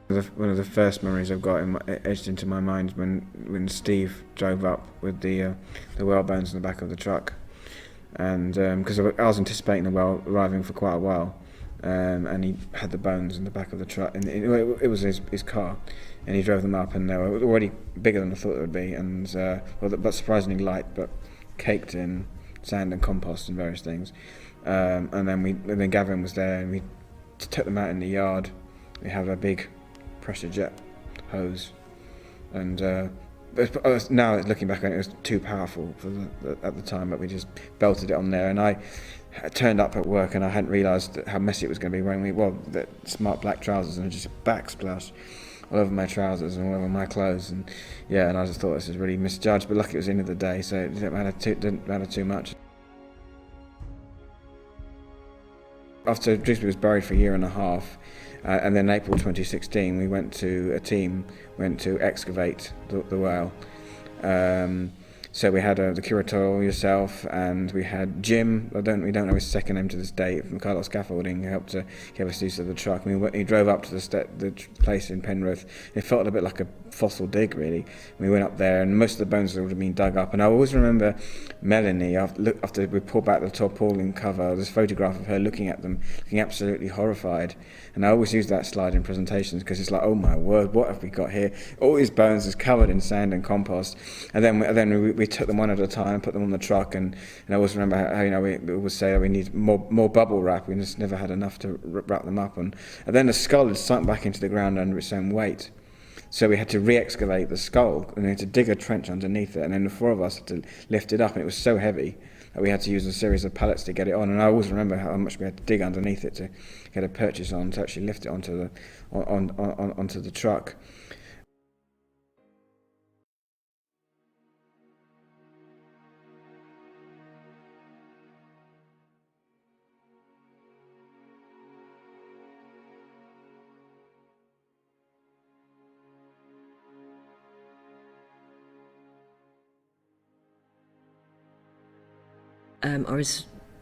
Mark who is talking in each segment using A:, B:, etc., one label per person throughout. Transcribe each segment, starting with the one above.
A: One of the first memories I've got etched into my mind when Steve drove up with the whale bones in the back of the truck, and because I was anticipating the whale arriving for quite a while, and he had the bones in the back of the truck, and it was his car, and he drove them up, and they were already bigger than I thought they would be, and but surprisingly light, but caked in sand and compost and various things, and then Gavin was there, and we took them out in the yard. We have a big pressure jet hose, and now looking back on it, it was too powerful at the time, but we just belted it on there, and I turned up at work and I hadn't realised how messy it was going to be wearing the smart black trousers, and just a backsplash all over my trousers and all over my clothes, and I just thought this was really misjudged, but luckily it was the end of the day, so it didn't matter too much. After Driggsby was buried for a year and a half, and then in April 2016, a team went to excavate the whale. So we had the curator, yourself, and we had Jim. We don't know his second name to this day, from Carlos Scaffolding, who helped to give us use of the truck. He drove up to the place in Penrith. It felt a bit like a fossil dig, really. We went up there, and most of the bones had already been dug up. And I always remember Melanie, after we pulled back the tarpaulin cover, this photograph of her looking at them, looking absolutely horrified. And I always use that slide in presentations because it's like, oh my word, what have we got here? All these bones is covered in sand and compost. And then we took them one at a time, put them on the truck, and I always remember how we always say that we need more bubble wrap. We just never had enough to wrap them up, and then the skull had sunk back into the ground under its own weight. So we had to re-excavate the skull, and we had to dig a trench underneath it, and then the four of us had to lift it up, and it was so heavy that we had to use a series of pallets to get it on. And I always remember how much we had to dig underneath it to get a purchase on to actually lift it onto the truck.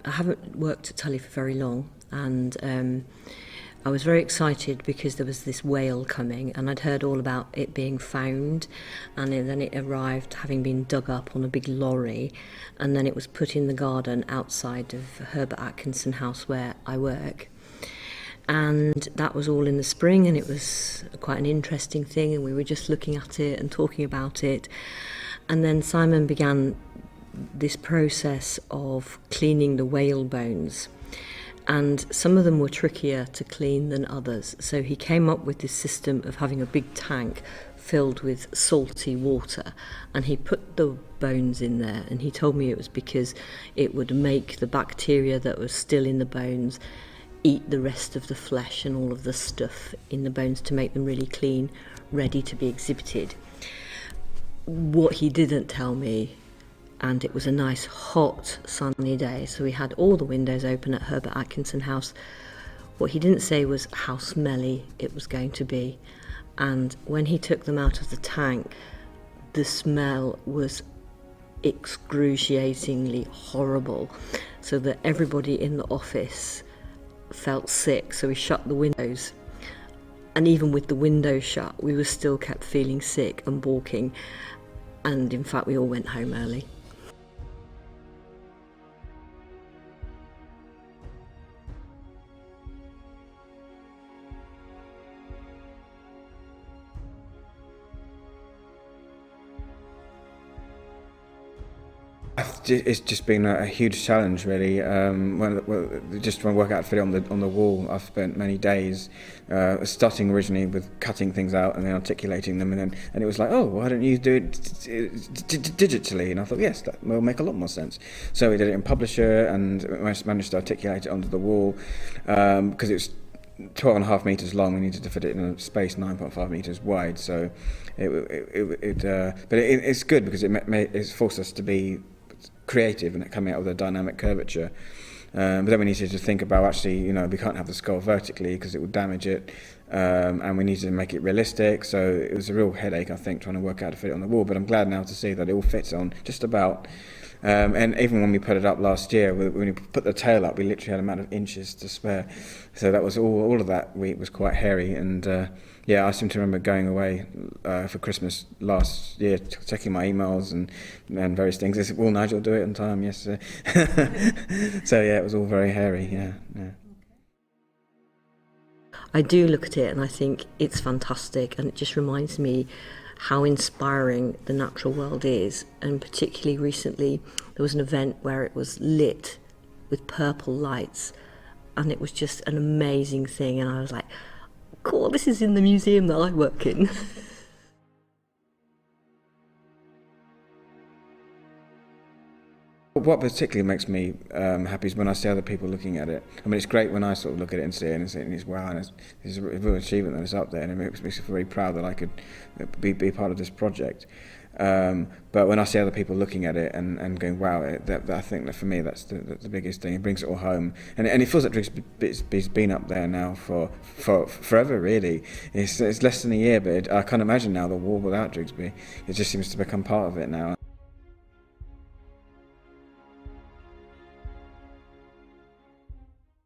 B: I haven't worked at Tullie for very long, and I was very excited because there was this whale coming, and I'd heard all about it being found, and then it arrived having been dug up on a big lorry, and then it was put in the garden outside of Herbert Atkinson House where I work. And that was all in the spring, and it was quite an interesting thing, and we were just looking at it and talking about it. And then Simon began this process of cleaning the whale bones, and some of them were trickier to clean than others. So he came up with this system of having a big tank filled with salty water, and he put the bones in there, and he told me it was because it would make the bacteria that was still in the bones eat the rest of the flesh and all of the stuff in the bones to make them really clean, ready to be exhibited. What he didn't tell me, and it was a nice hot sunny day, so we had all the windows open at Herbert Atkinson House. What he didn't say was how smelly it was going to be, and when he took them out of the tank, the smell was excruciatingly horrible, so that everybody in the office felt sick. So we shut the windows, and even with the windows shut, we were still kept feeling sick and balking, and in fact we all went home early.
A: It's just been a huge challenge, really. Just trying to work out how to fit it on the wall. I've spent many days starting originally with cutting things out and then articulating them, and it was like, oh, why don't you do it digitally? And I thought, yes, that will make a lot more sense. So we did it in Publisher, and managed to articulate it onto the wall because it was 12.5 meters long. We needed to fit it in a space 9.5 meters wide. So it's good because it's forced us to be creative and coming out with a dynamic curvature. But then we needed to think about actually, we can't have the skull vertically because it would damage it, and we needed to make it realistic. So it was a real headache, I think, trying to work out how to fit it on the wall. But I'm glad now to see that it all fits on just about. And even when we put it up last year, when we put the tail up, we literally had a amount of inches to spare. So that was all of that week was quite hairy. And I seem to remember going away for Christmas last year, checking my emails and various things. I said, "Will Nigel do it on time?" Yes. So it was all very hairy. Yeah.
B: I do look at it and I think it's fantastic, and it just reminds me how inspiring the natural world is. And particularly recently there was an event where it was lit with purple lights, and it was just an amazing thing, and I was like, cool, this is in the museum that I work in.
A: What particularly makes me happy is when I see other people looking at it. I mean, it's great when I sort of look at it and see it and it's wow, and it's a real achievement that it's up there, and it makes me very proud that I could be part of this project. But when I see other people looking at it and going, wow, I think that for me that's the biggest thing. It brings it all home, and it feels like Driggsby's been up there now for forever. Really, it's less than a year, but I can't imagine now the wall without Driggsby. It just seems to become part of it now.